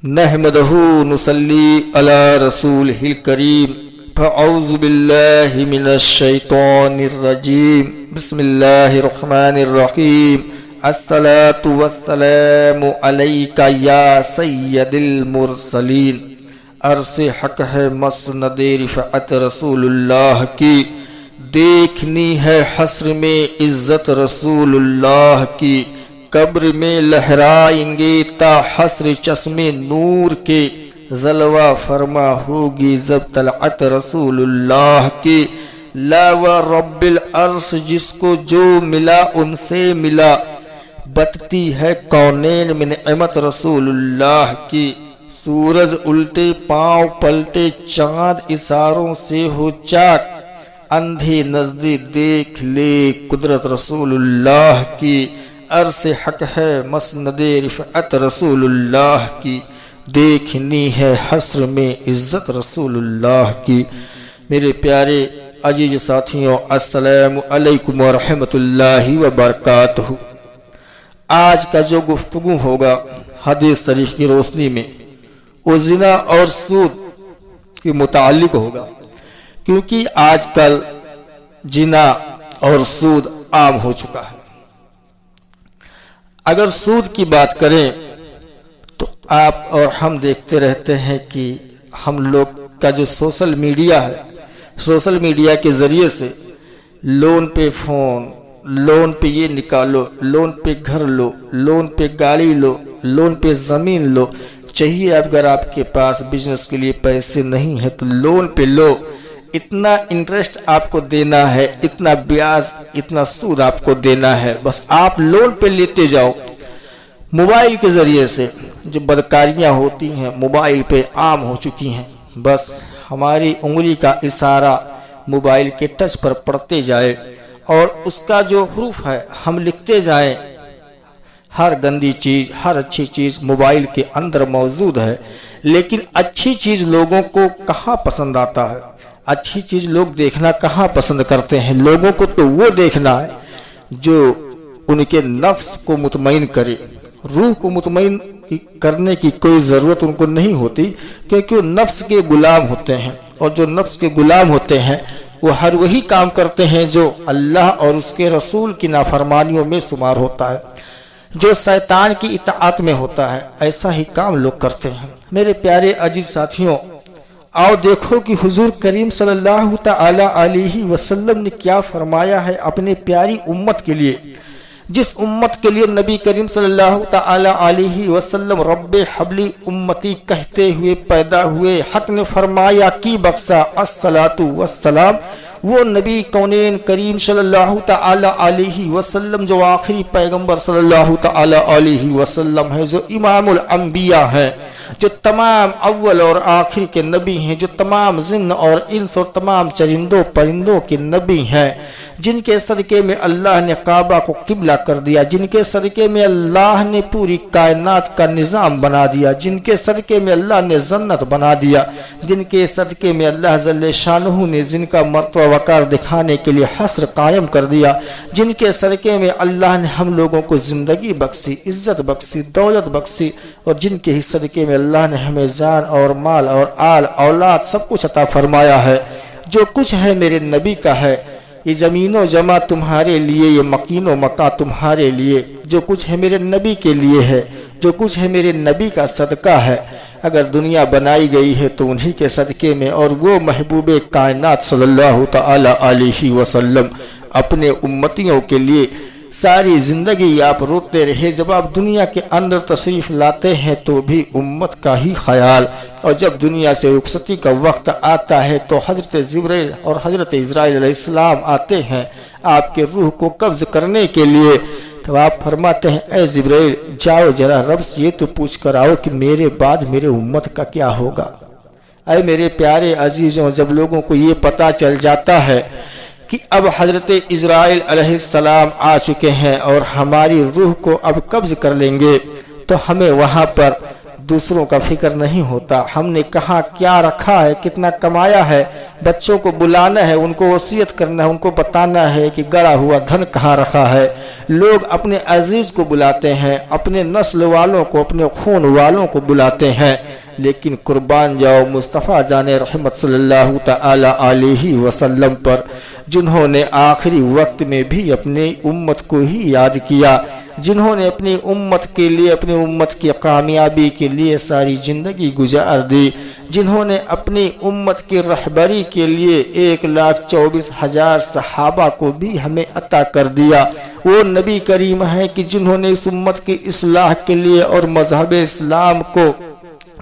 نحمدہ نصلی علی رسولہ الکریم فاعوذ باللہ من الشیطان الرجیم بسم اللہ الرحمن الرحیم الصلاة والسلام علیک یا سید المرسلین۔ عرص حق ہے مسند رفعت رسول اللہ کی، دیکھنی ہے حشر میں عزت رسول اللہ کی، قبر میں لہرائیں گے تا حسر چشمے نور کے، جلوہ فرما ہوگی جب طلعت رسول اللہ کی۔ لا و رب العرش جس کو جو ملا ان سے ملا، بٹتی ہے کونین میں نعمت رسول اللہ کی۔ سورج الٹے پاؤں پلٹے چاند اشاروں سے ہو چاک، اندھے نزدیک دیکھ لے قدرت رسول اللہ کی۔ عرص حق ہے مسند رفعت رسول اللہ کی، دیکھنی ہے حشر میں عزت رسول اللہ کی۔ میرے پیارے عزیز ساتھیوں، السلام علیکم ورحمۃ اللہ وبرکاتہ۔ آج کا جو گفتگو ہوگا حدیث شریف کی روشنی میں، وہ زنا اور سود کے متعلق ہوگا، کیونکہ آج کل زنا اور سود عام ہو چکا ہے۔ اگر سود کی بات کریں تو آپ اور ہم دیکھتے رہتے ہیں کہ ہم لوگ کا جو سوشل میڈیا ہے، سوشل میڈیا کے ذریعے سے لون پہ فون، لون پہ یہ نکالو، لون پہ گھر لو، لون پہ گاڑی لو، لون پہ زمین لو، چاہیے اگر آپ کے پاس بزنس کے لیے پیسے نہیں ہیں تو لون پہ لو، اتنا انٹرسٹ آپ کو دینا ہے، اتنا بیاج، اتنا سود آپ کو دینا ہے، بس آپ لون پہ لیتے جاؤ۔ موبائل کے ذریعے سے جو بدکاریاں ہوتی ہیں موبائل پہ عام ہو چکی ہیں، بس ہماری انگلی کا اشارہ موبائل کے ٹچ پر پڑتے جائے اور اس کا جو حروف ہے ہم لکھتے جائیں۔ ہر گندی چیز، ہر اچھی چیز موبائل کے اندر موجود ہے، لیکن اچھی چیز لوگوں کو کہاں پسند آتا ہے؟ اچھی چیز لوگ دیکھنا کہاں پسند کرتے ہیں؟ لوگوں کو تو وہ دیکھنا ہے جو ان کے نفس کو مطمئن کرے۔ روح کو مطمئن کرنے کی کوئی ضرورت ان کو نہیں ہوتی، کیونکہ وہ نفس کے غلام ہوتے ہیں، اور جو نفس کے غلام ہوتے ہیں وہ ہر وہی کام کرتے ہیں جو اللہ اور اس کے رسول کی نافرمانیوں میں شمار ہوتا ہے، جو شیطان کی اطاعت میں ہوتا ہے، ایسا ہی کام لوگ کرتے ہیں۔ میرے پیارے عزیز ساتھیوں، آؤ دیکھو کہ حضور کریم صلی اللہ تعالی علیہ وسلم نے کیا فرمایا ہے اپنے پیاری امت کے لیے، جس امت کے لیے نبی کریم صلی اللہ تعالی علیہ وسلم رب حبلی امتی کہتے ہوئے پیدا ہوئے۔ حق نے فرمایا کی بخشا الصلاۃ والسلام، وہ نبی کونین کریم صلی اللہ تعالی علیہ وسلم جو آخری پیغمبر صلی اللہ تعالی علیہ وسلم ہے، جو امام الانبیاء ہے، جو تمام اول اور آخر کے نبی ہیں، جو تمام جن اور انس اور تمام چرندوں پرندوں کے نبی ہیں، جن کے صدقے میں اللہ نے کعبہ کو قبلہ کر دیا، جن کے صدقے میں اللہ نے پوری کائنات کا نظام بنا دیا، جن کے صدقے میں اللہ نے جنت بنا دیا، جن کے صدقے میں اللہ جل شانہ نے جن کا مرتبہ وقار دکھانے کے لیے حشر قائم کر دیا، جن کے صدقے میں اللہ نے ہم لوگوں کو زندگی بخشی، عزت بخشی، دولت بخشی، اور جن کے ہی صدقے میں اللہ نے ہمیں جان اور مال اور آل اولاد سب کچھ عطا فرمایا ہے۔ جو کچھ ہے میرے نبی کا ہے، یہ زمین و جمع تمہارے لیے، یہ مکین و مکان تمہارے لیے، جو کچھ ہے میرے نبی کے لیے ہے، جو کچھ ہے میرے نبی کا صدقہ ہے۔ اگر دنیا بنائی گئی ہے تو انہی کے صدقے میں، اور وہ محبوب کائنات صلی اللہ تعالی علیہ وسلم اپنے امتیوں کے لیے ساری زندگی آپ روتے رہے۔ جب آپ دنیا کے اندر تشریف لاتے ہیں تو بھی امت کا ہی خیال، اور جب دنیا سے رخصتی کا وقت آتا ہے تو حضرت جبرائیل اور حضرت اسرائیل علیہ السلام آتے ہیں آپ کے روح کو قبض کرنے کے لیے، تو آپ فرماتے ہیں اے جبرائیل جاؤ ذرا رب سے یہ تو پوچھ کر آؤ کہ میرے بعد میرے امت کا کیا ہوگا۔ اے میرے پیارے عزیزوں، جب لوگوں کو یہ پتہ چل جاتا ہے کہ اب حضرت اسرائیل علیہ السلام آ چکے ہیں اور ہماری روح کو اب قبض کر لیں گے، تو ہمیں وہاں پر دوسروں کا فکر نہیں ہوتا. ہم نے کہاں کیا رکھا ہے, کتنا کمایا ہے, بچوں کو بلانا ہے, ان کو وصیت کرنا ہے, ان کو بتانا ہے کہ گڑا ہوا دھن کہاں رکھا ہے. لوگ اپنے عزیز کو بلاتے ہیں, اپنے نسل والوں کو, اپنے خون والوں کو بلاتے ہیں, لیکن قربان جاؤ مصطفیٰ جان رحمت صلی اللہ تعالی علیہ وسلم پر, جنہوں نے آخری وقت میں بھی اپنی امت کو ہی یاد کیا, جنہوں نے اپنی امت کے لیے, اپنی امت کی کامیابی کے لیے ساری زندگی گزار دی, جنہوں نے اپنی امت کی رہبری کے لیے 1,24,000 صحابہ کو بھی ہمیں عطا کر دیا. وہ نبی کریم ہیں کہ جنہوں نے اس امت کی اصلاح کے لیے اور مذہب اسلام کو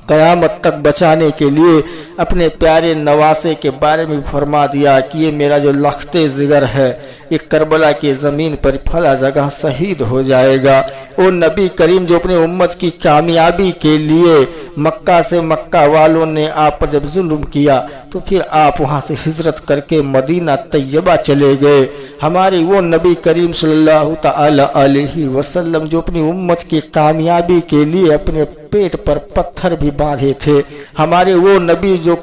قیامت تک بچانے کے لیے اپنے پیارے نواسے کے بارے میں فرما دیا کہ یہ میرا جو لخت جگر ہے یہ کربلا کی زمین پر پھلا جگہ شہید ہو جائے گا. وہ نبی کریم جو اپنے امت کی کامیابی کے لیے مکہ سے, مکہ والوں نے آپ پر جب ظلم کیا تو پھر آپ وہاں سے ہجرت کر کے مدینہ طیبہ چلے گئے. ہمارے وہ نبی کریم صلی اللہ تعالی علیہ وسلم جو اپنی امت کی کامیابی کے لیے اپنے پیٹ پر پتھر بھی باندھے تھے. ہمارے وہ نبی جو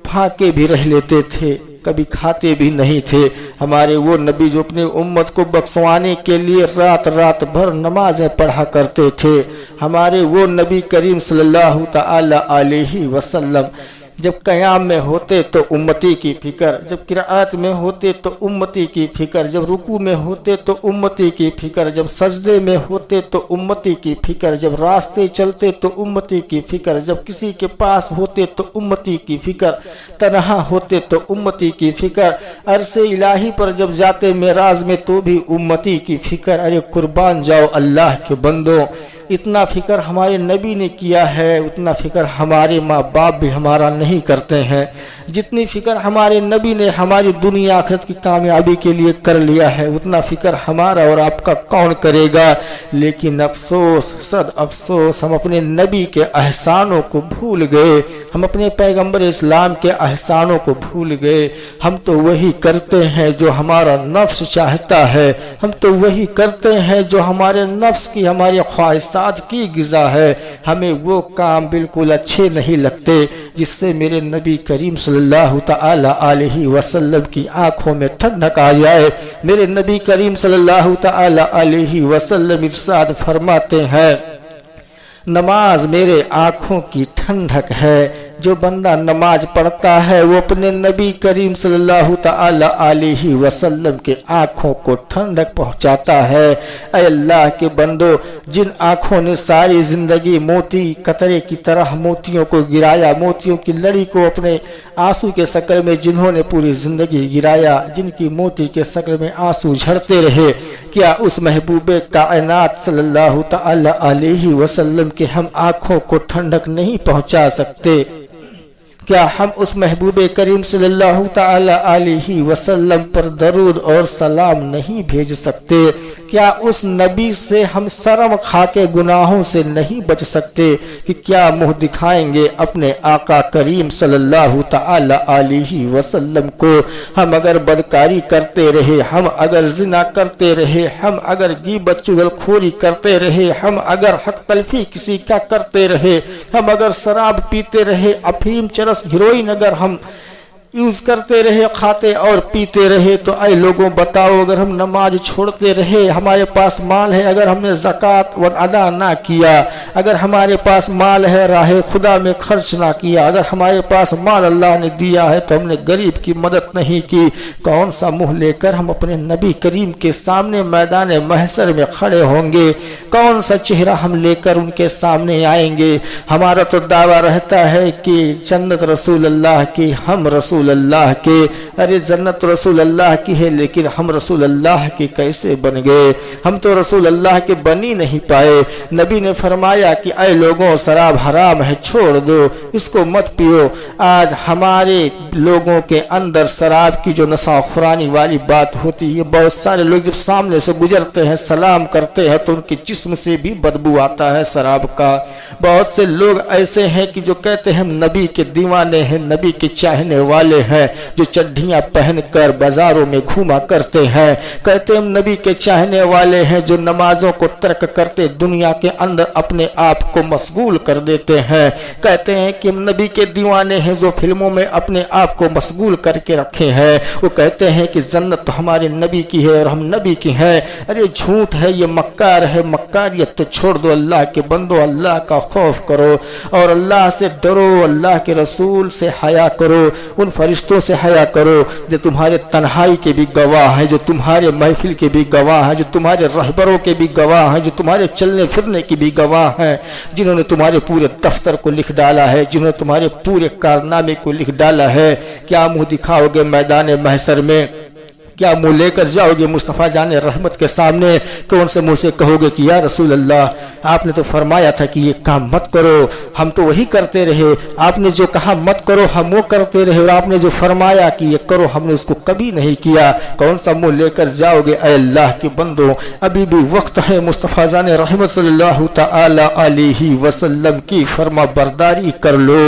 پھاکے بھی رہ لیتے تھے, کبھی کھاتے بھی نہیں تھے. ہمارے وہ نبی جو اپنے امت کو بخشوانے کے لیے رات رات بھر نمازیں پڑھا کرتے تھے. ہمارے وہ نبی کریم صلی اللہ تعالی علیہ وسلم جب قیام میں ہوتے تو امتی کی فکر, جب قرأت میں ہوتے تو امتی کی فکر, جب رکوع میں ہوتے تو امتی کی فکر, جب سجدے میں ہوتے تو امتی کی فکر, جب راستے چلتے تو امتی کی فکر, جب کسی کے پاس ہوتے تو امتی کی فکر, تنہا ہوتے تو امتی کی فکر, عرش الہی پر جب جاتے معراج میں تو بھی امتی کی فکر. ارے قربان جاؤ اللہ کے بندوں, اتنا فکر ہمارے نبی نے کیا ہے, اتنا فکر ہمارے ماں باپ بھی ہمارا نہیں کرتے ہیں. جتنی فکر ہمارے نبی نے ہماری دنیا آخرت کی کامیابی کے لیے کر لیا ہے اتنا فکر ہمارا اور آپ کا کون کرے گا. لیکن افسوس, صد افسوس, ہم اپنے نبی کے احسانوں کو بھول گئے, ہم اپنے پیغمبر اسلام کے احسانوں کو بھول گئے. ہم تو وہی کرتے ہیں جو ہمارا نفس چاہتا ہے, ہم تو وہی کرتے ہیں جو ہمارے نفس کی, ہماری خواہشات کی غذا ہے. ہمیں وہ کام بالکل اچھے نہیں لگتے جس سے میرے نبی کریم صلی اللہ تعالی علیہ وسلم کی آنکھوں میں ٹھنڈک آ جائے. میرے نبی کریم صلی اللہ تعالی علیہ وسلم ارشاد فرماتے ہیں, نماز میرے آنکھوں کی ٹھنڈک ہے. جو بندہ نماز پڑھتا ہے وہ اپنے نبی کریم صلی اللہ تعالی علیہ وسلم کے آنکھوں کو ٹھنڈک پہنچاتا ہے. اے اللہ کے بندو, جن آنکھوں نے ساری زندگی موتی قطرے کی طرح موتیوں کو گرایا, موتیوں کی لڑی کو اپنے آنسو کے شکل میں جنہوں نے پوری زندگی گرایا, جن کی موتی کے شکل میں آنسو جھڑتے رہے, کیا اس محبوب کائنات صلی اللہ تعالی علیہ وسلم کے ہم آنکھوں کو ٹھنڈک نہیں پہنچا سکتے؟ کیا ہم اس محبوب کریم صلی اللہ تعالی علیہ وسلم پر درود اور سلام نہیں بھیج سکتے؟ کیا اس نبی سے ہم شرم کھا کے گناہوں سے نہیں بچ سکتے کہ کیا منہ دکھائیں گے اپنے آقا کریم صلی اللہ تعالی علیہ وسلم کو؟ ہم اگر بدکاری کرتے رہے, ہم اگر زنا کرتے رہے, ہم اگر غیبت چغلخوری کرتے رہے, ہم اگر حق تلفی کسی کا کرتے رہے, ہم اگر شراب پیتے رہے, افیم چرس ہیروئن اگر ہم یوز کرتے رہے, کھاتے اور پیتے رہے, تو اے لوگوں بتاؤ, اگر ہم نماز چھوڑتے رہے, ہمارے پاس مال ہے, اگر ہم نے زکوٰۃ ادا نہ کیا, اگر ہمارے پاس مال ہے راہ خدا میں خرچ نہ کیا, اگر ہمارے پاس مال اللہ نے دیا ہے تو ہم نے غریب کی مدد نہیں کی, کون سا منہ لے کر ہم اپنے نبی کریم کے سامنے میدان محشر میں کھڑے ہوں گے؟ کون سا چہرہ ہم لے کر ان کے سامنے آئیں گے؟ ہمارا تو دعویٰ رہتا ہے کہ جنت رسول اللہ کی, ہم رسول اللہ کے. ارے جنت رسول اللہ کی ہے لیکن ہم رسول اللہ کے کیسے بن گئے؟ ہم تو رسول اللہ کے بن ہی نہیں پائے. نبی نے فرمایا کہ اے لوگوں, شراب حرام ہے, چھوڑ دو, اس کو مت پیو. آج ہمارے لوگوں کے اندر شراب کی جو نشہ خورانے والی بات ہوتی ہے, بہت سارے لوگ جب سامنے سے گزرتے ہیں, سلام کرتے ہیں تو ان کے جسم سے بھی بدبو آتا ہے شراب کا. بہت سے لوگ ایسے ہیں کہ جو کہتے ہیں ہم نبی کے دیوانے ہیں, نبی کے چاہنے والے والے ہیں جو چڈیاں پہن کر بازاروں میں گھوما کرتے ہیں، کہتے ہیں ہم نبی کے چاہنے والے ہیں جو نمازوں کو ترک کرتے دنیا کے اندر اپنے آپ کو مشغول کر دیتے ہیں، کہتے ہیں کہ ہم نبی کے دیوانے ہیں جو فلموں میں اپنے آپ کو مشغول کر کے رکھے ہیں، وہ کہتے ہیں کہ جنت تو ہمارے نبی کی ہے اور ہم نبی کی ہیں۔ ارے جھوٹ ہے، یہ مکار ہے، مکاریت تو چھوڑ دو اللہ کے بندو، اللہ کا خوف کرو اور اللہ سے ڈرو، اللہ کے رسول سے حیا کرو، ان فرشتوں سے حیا کرو جو تمہارے تنہائی کے بھی گواہ ہیں، جو تمہارے محفل کے بھی گواہ ہیں، جو تمہارے رہبروں کے بھی گواہ ہیں، جو تمہارے چلنے پھرنے کی بھی گواہ ہیں، جنہوں نے تمہارے پورے دفتر کو لکھ ڈالا ہے، جنہوں نے تمہارے پورے کارنامے کو لکھ ڈالا ہے۔ کیا منہ دکھاؤ گے میدان محشر میں؟ کیا منہ لے کر جاؤ گے مصطفیٰ جان رحمت کے سامنے؟ کون سے منہ سے کہو گے کہ یا رسول اللہ آپ نے تو فرمایا تھا کہ یہ کام مت کرو، ہم تو وہی کرتے رہے، آپ نے جو کہا مت کرو ہم وہ کرتے رہے، اور آپ نے جو فرمایا کہ یہ کرو ہم نے اس کو کبھی نہیں کیا، کون سا منہ لے کر جاؤ گے؟ اے اللہ کے بندو، ابھی بھی وقت ہے مصطفیٰ جان رحمت صلی اللہ تعالی علیہ وسلم کی فرما برداری کر لو۔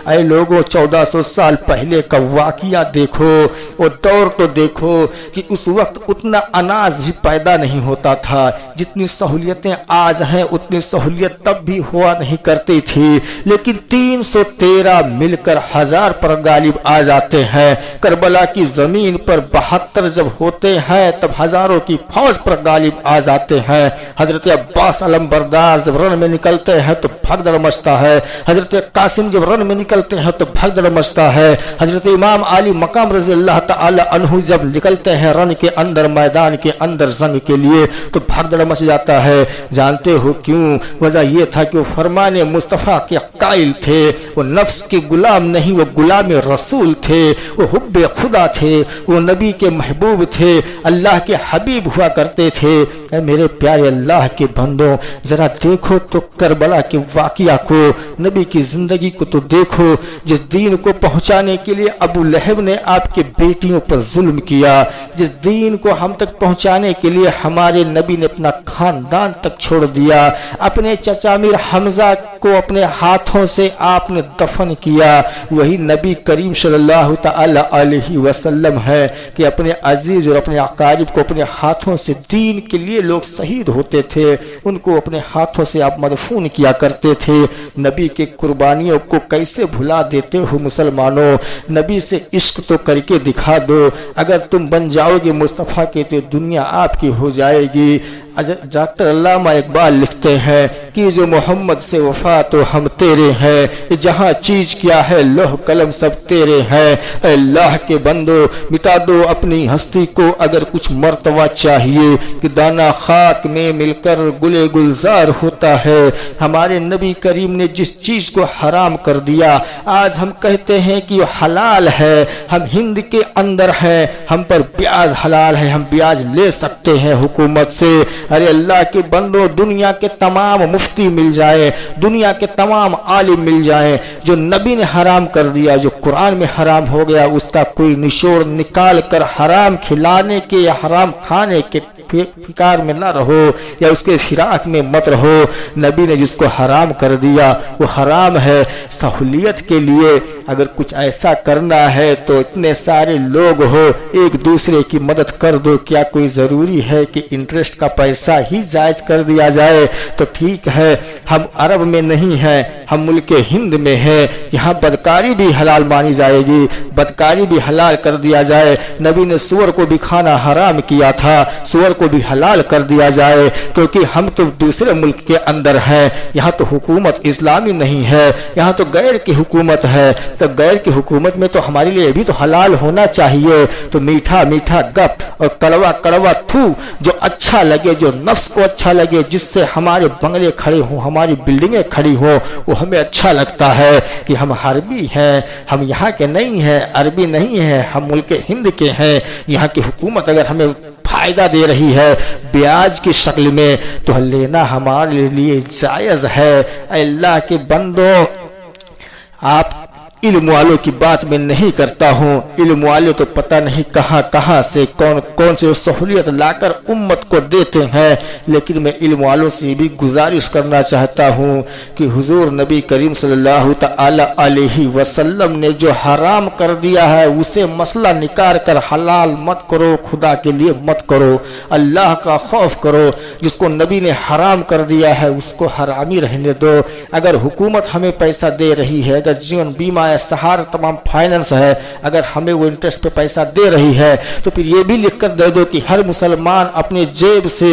اے لوگوں 1400 سال پہلے کا واقعہ دیکھو، وہ دور تو دیکھو کہ اس وقت اتنا اناج بھی پیدا نہیں ہوتا تھا، جتنی سہولیتیں آج ہیں اتنی سہولیت تب بھی ہوا نہیں کرتی تھی، لیکن 313 مل کر 1000 پر غالب آ جاتے ہیں۔ کربلا کی زمین پر 72 جب ہوتے ہیں تب ہزاروں کی فوج پر غالب آ جاتے ہیں۔ حضرت عباس علم بردار جب رن میں نکلتے ہیں تو بھگدڑ مچتا ہے، حضرت قاسم جب رن میں نکلتے ہیں تو بھگدڑ مچتا ہے، حضرت امام علی مقام رضی اللہ تعالی عنہ جب نکلتے ہیں رن کے اندر میدان کے اندر جنگ کے لیے تو بھگدڑ مچ جاتا ہے۔ جانتے ہو کیوں؟ وجہ یہ تھا کہ وہ فرمان مصطفیٰ کے قائل تھے، وہ نفس کے غلام نہیں، وہ غلام رسول تھے، وہ حب خدا تھے، وہ نبی کے محبوب تھے، اللہ کے حبیب ہوا کرتے تھے۔ اے میرے پیارے اللہ کے بندوں، ذرا دیکھو تو کربلا کے واقعہ کو، نبی کی زندگی کو تو دیکھو، جس دین کو پہنچانے کے لیے ابو لہب نے آپ کے بیٹیوں پر ظلم کیا، جس دین کو ہم تک پہنچانے کے لیے ہمارے نبی نے اپنا خاندان تک چھوڑ دیا، اپنے چچا میر حمزہ کو اپنے ہاتھوں سے آپ نے دفن کیا، وہی نبی کریم صلی اللہ تعالی علیہ وسلم ہے کہ اپنے عزیز اور اپنے اقارب کو اپنے ہاتھوں سے دین کے لیے لوگ شہید ہوتے تھے، ان کو اپنے ہاتھوں سے آپ مدفون کیا کرتے تھے۔ نبی کے قربانیوں کو کیسے بھلا دیتے ہو مسلمانوں؟ نبی سے عشق تو کر کے دکھا دو، اگر تم بن جاؤ گے مصطفیٰ کے تو دنیا آپ کی ہو جائے گی۔ ڈاکٹر علامہ اقبال لکھتے ہیں کہ جو محمد سے وفا تو ہم تیرے ہیں، جہاں چیز کیا ہے لوح قلم سب تیرے ہیں۔ اے اللہ کے بندو، مٹا دو اپنی ہستی کو اگر کچھ مرتبہ چاہیے، کہ دانا خاک میں مل کر گلے گلزار ہوتا ہے۔ ہمارے نبی کریم نے جس چیز کو حرام کر دیا، آج ہم کہتے ہیں کہ یہ حلال ہے، ہم ہند کے اندر ہیں، ہم پر بیاج حلال ہے، ہم بیاج لے سکتے ہیں حکومت سے۔ ارے اللہ کے بندو، دنیا کے تمام مفتی مل جائے، دنیا کے تمام عالم مل جائیں، جو نبی نے حرام کر دیا، جو قرآن میں حرام ہو گیا، اس کا کوئی نچوڑ نکال کر حرام کھلانے کے یا حرام کھانے کے فکار میں نہ رہو یا اس کے فراق میں مت رہو۔ نبی نے جس کو حرام کر دیا وہ حرام ہے۔ سہولیت کے لیے اگر کچھ ایسا کرنا ہے تو اتنے سارے لوگ ہو، ایک دوسرے کی مدد کر دو، کیا کوئی ضروری ہے کہ انٹرسٹ کا پیسہ ہی جائز کر دیا جائے؟ تو ٹھیک ہے، ہم عرب میں نہیں ہیں، ہم ملک ہند میں ہیں، یہاں بدکاری بھی حلال مانی جائے گی، بدکاری بھی حلال کر دیا جائے۔ نبی نے سور کو بھی کھانا حرام کیا تھا، سور کو بھی حلال کر دیا جائے، کیونکہ ہم تو دوسرے ملک کے اندر ہیں، یہاں تو حکومت اسلامی نہیں ہے، یہاں تو غیر کی حکومت ہے، تو غیر کی حکومت میں تو ہمارے لیے بھی تو حلال ہونا چاہیے۔ تو میٹھا میٹھا گپ اور کڑوا کڑوا تھو جو اچھا لگے، جو نفس کو اچھا لگے، جس سے ہمارے بنگلے کھڑے ہوں، ہماری بلڈنگیں کھڑی ہوں، وہ ہمیں اچھا لگتا ہے کہ ہم عربی ہیں، ہم یہاں کے نہیں ہیں، عربی نہیں ہیں، ہم ملک ہند کے ہیں۔ یہاں کی حکومت اگر ہمیں فائدہ دے رہی ہے بیاج کی شکل میں تو لینا ہمارے لیے جائز ہے۔ اے اللہ کے بندوں، آپ علم والوں کی بات میں نہیں کرتا ہوں، علم والے تو پتہ نہیں کہاں کہاں سے کون کون سے سہولیت لا کر امت کو دیتے ہیں، لیکن میں علم والوں سے بھی گزارش کرنا چاہتا ہوں کہ حضور نبی کریم صلی اللہ تعالی علیہ وسلم نے جو حرام کر دیا ہے اسے مسئلہ نکال کر حلال مت کرو، خدا کے لیے مت کرو، اللہ کا خوف کرو، جس کو نبی نے حرام کر دیا ہے اس کو حرامی رہنے دو۔ اگر حکومت ہمیں پیسہ دے رہی ہے، اگر جیون بیمہ سہارا تمام فائننس ہے، اگر ہمیں وہ انٹرسٹ پہ پیسہ دے رہی ہے تو پھر یہ بھی لکھ کر دے دو کہ ہر مسلمان اپنے جیب سے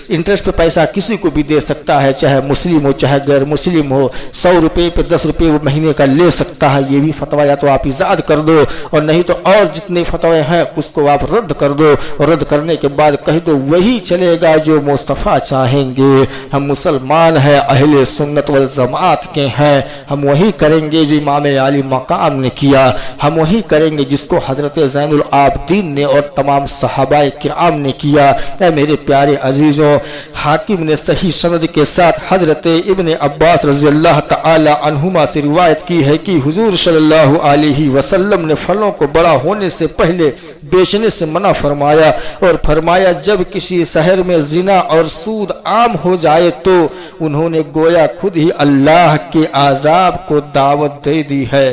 انٹرسٹ پہ پیسہ کسی کو بھی دے سکتا ہے، چاہے مسلم ہو چاہے غیر مسلم ہو، 100 روپے پہ 10 روپے وہ مہینے کا لے سکتا ہے۔ یہ بھی فتویٰ یا تو آپ ایجاد کر دو اور نہیں تو اور جتنے فتوے ہیں اس کو آپ رد کر دو، اور رد کرنے کے بعد کہہ دو وہی چلے گا جو مصطفیٰ چاہیں گے۔ ہم مسلمان ہیں، اہل سنت والجماعت کے ہیں، ہم وہی کریں گے جو امام علی مقام نے کیا، ہم وہی کریں گے جس کو حضرت زین العابدین نے اور تمام صحابہ کرام نے کیا۔ اے میرے پیارے عزیزوں، حاکم نے صحیح سند کے ساتھ حضرت ابن عباس رضی اللہ تعالی عنہما سے روایت کی ہے کہ حضور صلی اللہ علیہ وسلم نے پھلوں کو بڑا ہونے سے پہلے بیچنے سے منع فرمایا، اور فرمایا جب کسی شہر میں زنا اور سود عام ہو جائے تو انہوں نے گویا خود ہی اللہ کے عذاب کو دعوت دے دی ہے۔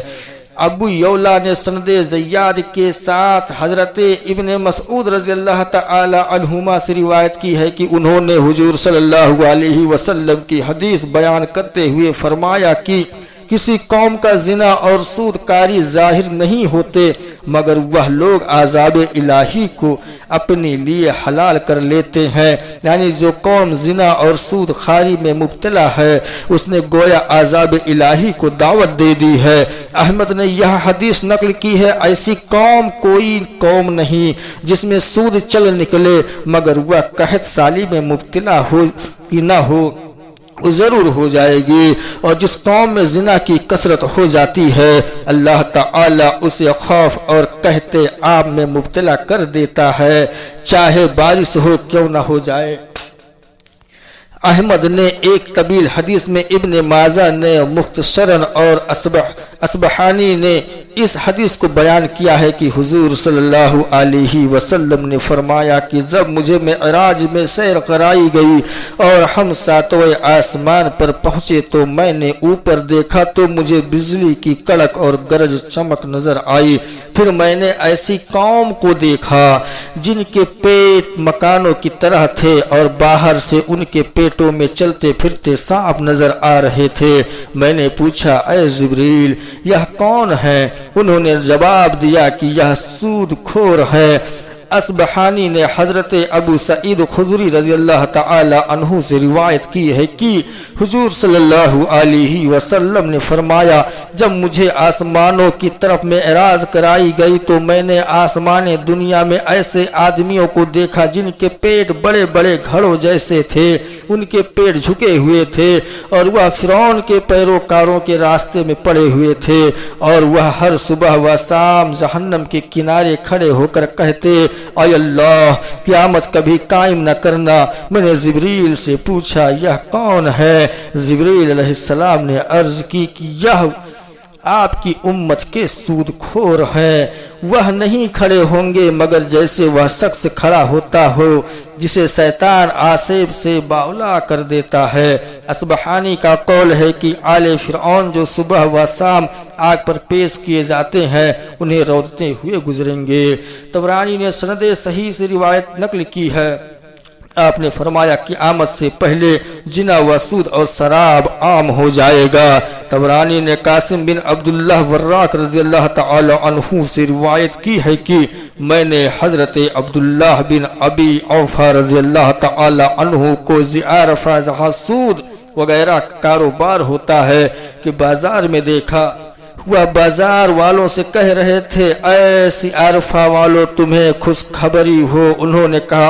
ابو یولا نے سند زیاد کے ساتھ حضرت ابن مسعود رضی اللہ تعالی عنہما سے روایت کی ہے کہ انہوں نے حضور صلی اللہ علیہ وسلم کی حدیث بیان کرتے ہوئے فرمایا کہ کسی قوم کا زنا اور سود کاری ظاہر نہیں ہوتے مگر وہ لوگ عذاب الہی کو اپنے لیے حلال کر لیتے ہیں، یعنی جو قوم زنا اور سود خاری میں مبتلا ہے اس نے گویا عذاب الہی کو دعوت دے دی ہے۔ احمد نے یہ حدیث نقل کی ہے، ایسی کوئی قوم نہیں جس میں سود چل نکلے مگر وہ قحط سالی میں مبتلا ہو کہ نہ ہو، وہ ضرور ہو جائے گی، اور جس قوم میں زنا کی کثرت ہو جاتی ہے اللہ تعالی اسے خوف اور قحط عام میں مبتلا کر دیتا ہے، چاہے بارش ہو کیوں نہ ہو جائے۔ احمد نے ایک طویل حدیث میں، ابن ماجہ نے مختصراً اور اصبحانی نے اس حدیث کو بیان کیا ہے کہ حضور صلی اللہ علیہ وسلم نے فرمایا کہ جب مجھے معراج میں سیر کرائی گئی اور ہم ساتویں آسمان پر پہنچے تو میں نے اوپر دیکھا تو مجھے بجلی کی کڑک اور گرج چمک نظر آئی، پھر میں نے ایسی قوم کو دیکھا جن کے پیٹ مکانوں کی طرح تھے اور باہر سے ان کے پیٹوں میں چلتے پھرتے سانپ نظر آ رہے تھے۔ میں نے پوچھا اے جبریل یہ کون ہے؟ انہوں نے جواب دیا کہ یہ سود خور ہے۔ اصبحانی نے حضرت ابو سعید خدری رضی اللہ تعالی عنہ سے روایت کی ہے کہ حضور صلی اللہ علیہ وسلم نے فرمایا جب مجھے آسمانوں کی طرف معراج کرائی گئی تو میں نے آسمان دنیا میں ایسے آدمیوں کو دیکھا جن کے پیٹ بڑے بڑے گھڑوں جیسے تھے، ان کے پیٹ جھکے ہوئے تھے اور وہ فرعون کے پیروکاروں کے راستے میں پڑے ہوئے تھے، اور وہ ہر صبح و شام جہنم کے کنارے کھڑے ہو کر کہتے اے اللہ قیامت کبھی قائم نہ کرنا۔ میں نے جبریل سے پوچھا یہ کون ہے؟ جبریل علیہ السلام نے عرض کی کہ یہ آپ کی امت کے سود خور ہیں، وہ نہیں کھڑے ہوں گے مگر جیسے وہ شخص کھڑا ہوتا ہو جسے شیطان آسیب سے باولا کر دیتا ہے۔ اصبحانی کا قول ہے کہ آل فرعون جو صبح و شام آگ پر پیش کیے جاتے ہیں انہیں رودتے ہوئے گزریں گے۔ طبرانی نے سند صحیح سے روایت نقل کی ہے، آپ نے فرمایا کہ قیامت سے پہلے جنا و سود اور شراب عام ہو جائے گا۔ طبرانی نے قاسم بن عبداللہ وراق رضی اللہ تعالی عنہ سے روایت کی ہے کہ میں نے حضرت عبداللہ بن ابی اوفا رضی اللہ تعالی عنہ کو زعارفہ جہاں سود وغیرہ کاروبار ہوتا ہے کہ بازار میں دیکھا، وہ بازار والوں سے کہہ رہے تھے ایسی عارفہ والوں تمہیں خوشخبری ہو؟ انہوں نے کہا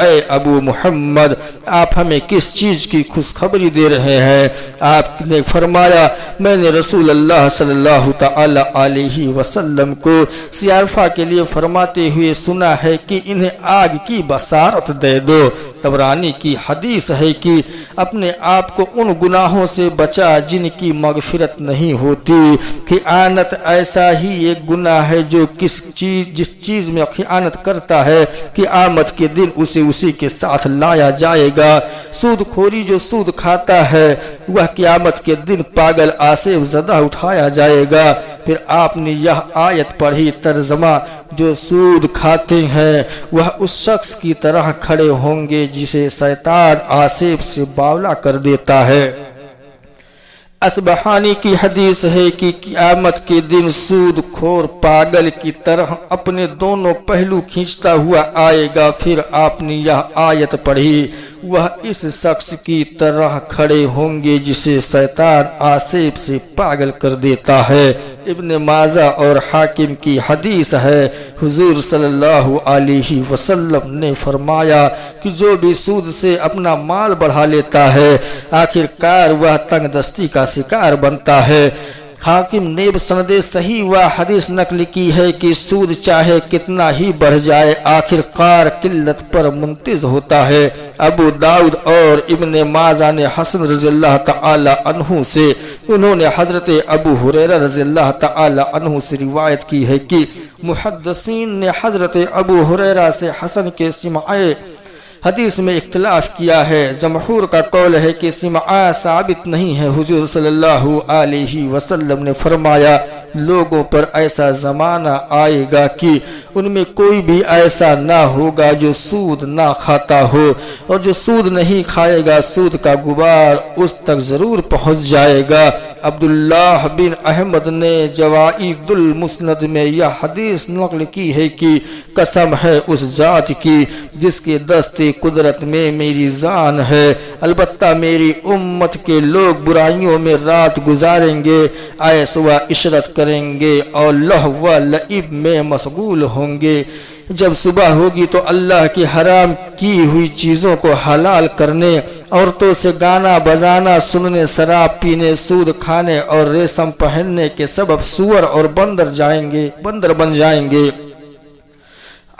اے ابو محمد آپ ہمیں کس چیز کی خوشخبری دے رہے ہیں؟ آپ نے فرمایا میں نے رسول اللہ صلی اللہ تعالی علیہ وسلم کو سیارفہ کے لیے فرماتے ہوئے سنا ہے کہ انہیں آگ کی بصارت دے دو۔ طبرانی کی حدیث ہے کہ اپنے آپ کو ان گناہوں سے بچا جن کی مغفرت نہیں ہوتی۔ خیانت ایسا ہی ایک گناہ ہے جو جس چیز میں خیانت کرتا ہے قیامت کے دن اسے اسی کے ساتھ لایا جائے گا۔ سود خوری جو سود کھاتا ہے وہ قیامت کے دن پاگل آصف زدہ اٹھایا جائے گا۔ پھر آپ نے یہ آیت پڑھی ترجمہ جو سود کھاتے ہیں وہ اس شخص کی طرح کھڑے ہوں گے جسے شیطان آصف سے باولا کر دیتا ہے۔ اسبحانی کی حدیث ہے کہ قیامت کے دن سود خور پاگل کی طرح اپنے دونوں پہلو کھینچتا ہوا آئے گا۔ پھر آپ نے یہ آیت پڑھی وہ اس شخص کی طرح کھڑے ہوں گے جسے شیطان آصف سے پاگل کر دیتا ہے۔ ابن ماجہ اور حاکم کی حدیث ہے حضور صلی اللہ علیہ وسلم نے فرمایا کہ جو بھی سود سے اپنا مال بڑھا لیتا ہے آخر کار وہ تنگ دستی کا شکار بنتا ہے۔ حاکم نے سند صحیح و حدیث نقل کی ہے کہ سود چاہے کتنا ہی بڑھ جائے آخر کار قلت پر منتظر ہوتا ہے۔ ابو داؤد اور ابن ماجہ نے حسن رضی اللہ تعالی عنہ سے انہوں نے حضرت ابو ہریرہ رضی اللہ تعالی عنہ سے روایت کی ہے کہ محدثین نے حضرت ابو ہریرہ سے حسن کے سماع حدیث میں اختلاف کیا ہے۔ جمہور کا قول ہے کہ سماع ثابت نہیں ہے۔ حضور صلی اللہ علیہ وسلم نے فرمایا لوگوں پر ایسا زمانہ آئے گا کہ ان میں کوئی بھی ایسا نہ ہوگا جو سود نہ کھاتا ہو، اور جو سود نہیں کھائے گا سود کا غبار اس تک ضرور پہنچ جائے گا۔ عبداللہ بن احمد نے جوائد المسند میں یہ حدیث نقل کی ہے کہ قسم ہے اس ذات کی جس کے دست قدرت میں میری جان ہے، البتہ میری امت کے لوگ برائیوں میں رات گزاریں گے، عیش و عشرت کریں گے اور لہو و لعب میں مشغول ہوں گے۔ جب صبح ہوگی تو اللہ کی حرام کی ہوئی چیزوں کو حلال کرنے، عورتوں سے گانا بجانا سننے، شراب پینے، سود کھانے اور ریشم پہننے کے سبب سور اور بندر بن جائیں گے۔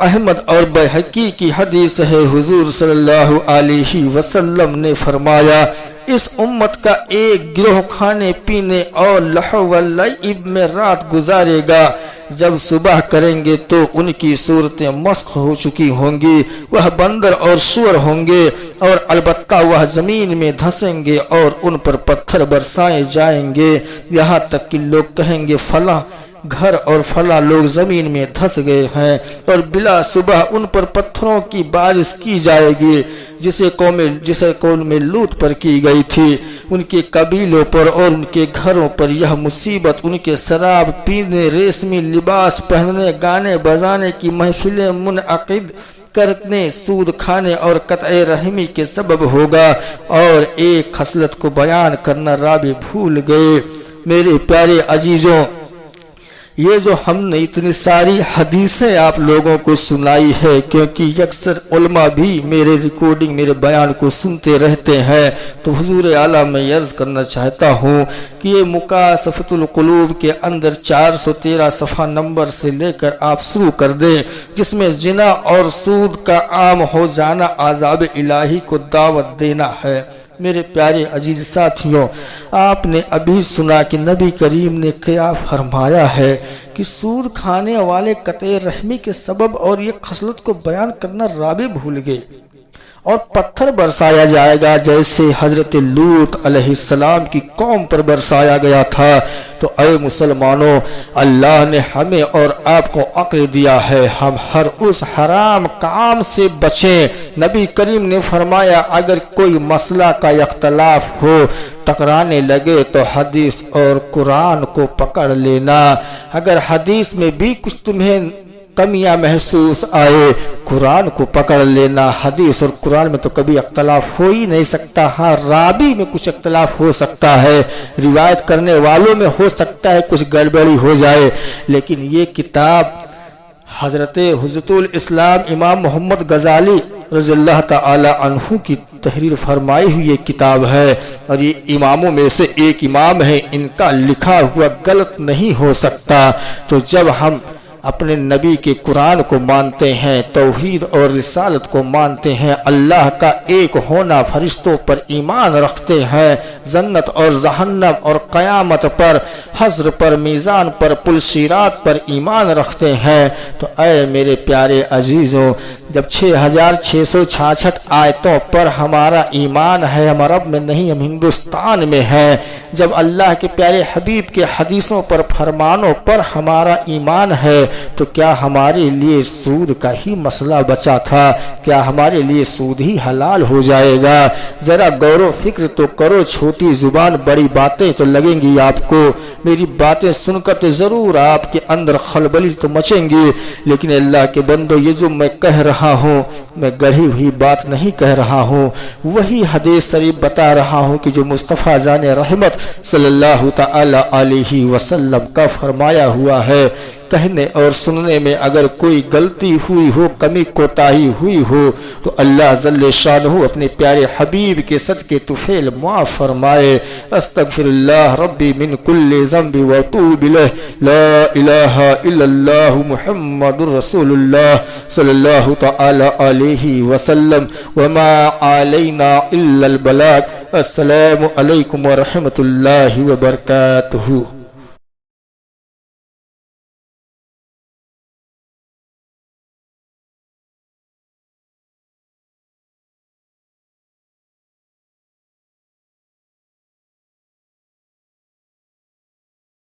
احمد اور بیہقی کی حدیث ہے حضور صلی اللہ علیہ وسلم نے فرمایا اس امت کا ایک گروہ کھانے پینے اور لہو و لعب میں رات گزارے گا، جب صبح کریں گے تو ان کی صورتیں مسخ ہو چکی ہوں گی، وہ بندر اور سور ہوں گے، اور البتہ وہ زمین میں دھسیں گے اور ان پر پتھر برسائے جائیں گے، یہاں تک کہ لوگ کہیں گے فلاں گھر اور فلاں لوگ زمین میں دھس گئے ہیں، اور بلا صبح ان پر پتھروں کی بارش کی جائے گی جسے قوم میں لوط پر کی گئی تھی، ان کے قبیلوں پر اور ان کے گھروں پر یہ مصیبت ان کے شراب پینے، ریشمی لباس پہننے، گانے بجانے کی محفلیں منعقد کرنے، سود کھانے اور قطع رحمی کے سبب ہوگا۔ اور ایک خصلت کو بیان کرنا رابع بھول گئے۔ میرے پیارے عزیزوں، یہ جو ہم نے اتنی ساری حدیثیں آپ لوگوں کو سنائی ہے کیونکہ اکثر علماء بھی میرے ریکارڈنگ میرے بیان کو سنتے رہتے ہیں، تو حضور اعلیٰ میں عرض کرنا چاہتا ہوں کہ یہ مکاشفۃ القلوب کے اندر 413 صفحہ نمبر سے لے کر آپ شروع کر دیں، جس میں زنا اور سود کا عام ہو جانا عذاب الہی کو دعوت دینا ہے۔ میرے پیارے عزیز ساتھیوں، آپ نے ابھی سنا کہ نبی کریم نے کیا فرمایا ہے کہ سود کھانے والے قطع رحمی کے سبب اور یہ خصلت کو بیان کرنا رابع بھول گئے، اور پتھر برسایا جائے گا جیسے حضرت لوط علیہ السلام کی قوم پر برسایا گیا تھا۔ تو اے مسلمانوں، اللہ نے ہمیں اور آپ کو عقل دیا ہے، ہم ہر اس حرام کام سے بچیں۔ نبی کریم نے فرمایا اگر کوئی مسئلہ کا اختلاف ہو، ٹکرانے لگے تو حدیث اور قرآن کو پکڑ لینا، اگر حدیث میں بھی کچھ تمہیں کمیاں محسوس آئے قرآن کو پکڑ لینا۔ حدیث اور قرآن میں تو کبھی اختلاف ہو ہی نہیں سکتا، ہاں راوی میں کچھ اختلاف ہو سکتا ہے، روایت کرنے والوں میں ہو سکتا ہے کچھ گڑبڑی ہو جائے، لیکن یہ کتاب حضرت حجت الاسلام امام محمد غزالی رضی اللہ تعالی عنہ کی تحریر فرمائی ہوئی یہ کتاب ہے، اور یہ اماموں میں سے ایک امام ہے، ان کا لکھا ہوا غلط نہیں ہو سکتا۔ تو جب ہم اپنے نبی کے قرآن کو مانتے ہیں، توحید اور رسالت کو مانتے ہیں، اللہ کا ایک ہونا، فرشتوں پر ایمان رکھتے ہیں، جنت اور جہنم اور قیامت پر، حشر پر، میزان پر، پل صراط پر ایمان رکھتے ہیں، تو اے میرے پیارے عزیزوں، جب 6666 آیتوں پر ہمارا ایمان ہے، ہم عرب میں نہیں، ہم ہندوستان میں ہیں، جب اللہ کے پیارے حبیب کے حدیثوں پر، فرمانوں پر ہمارا ایمان ہے، تو کیا ہمارے لیے سود کا ہی مسئلہ بچا تھا؟ کیا ہمارے لیے سود ہی حلال ہو جائے گا؟ ذرا غور و فکر تو کرو، چھوٹی زبان بڑی باتیں تو لگیں گی آپ کو، میری باتیں سن کر تو ضرور آپ کے اندر خلبلی تو مچیں گی، لیکن اللہ کے بندو، یہ جو میں کہہ رہا ہوں، میں گڑھی ہوئی بات نہیں کہہ رہا ہوں، وہی حدیث شریف بتا رہا ہوں کہ جو مصطفیٰ جان رحمت صلی اللہ تعالی علیہ وسلم کا فرمایا ہوا ہے۔ کہنے اور سننے میں اگر کوئی غلطی ہوئی ہو، کمی کوتاہی ہوئی ہو، تو اللہ جل شانہ اپنے پیارے حبیب کے صدقے طفیل معاف فرمائے۔ استغفر اللہ ربی من کل ذنب واتوب الیہ، لا الہ الا اللہ محمد رسول اللہ صلی اللہ تعالی علیہ وسلم، وما علینا الا البلاغ۔ السلام علیکم ورحمۃ اللہ وبرکاتہ۔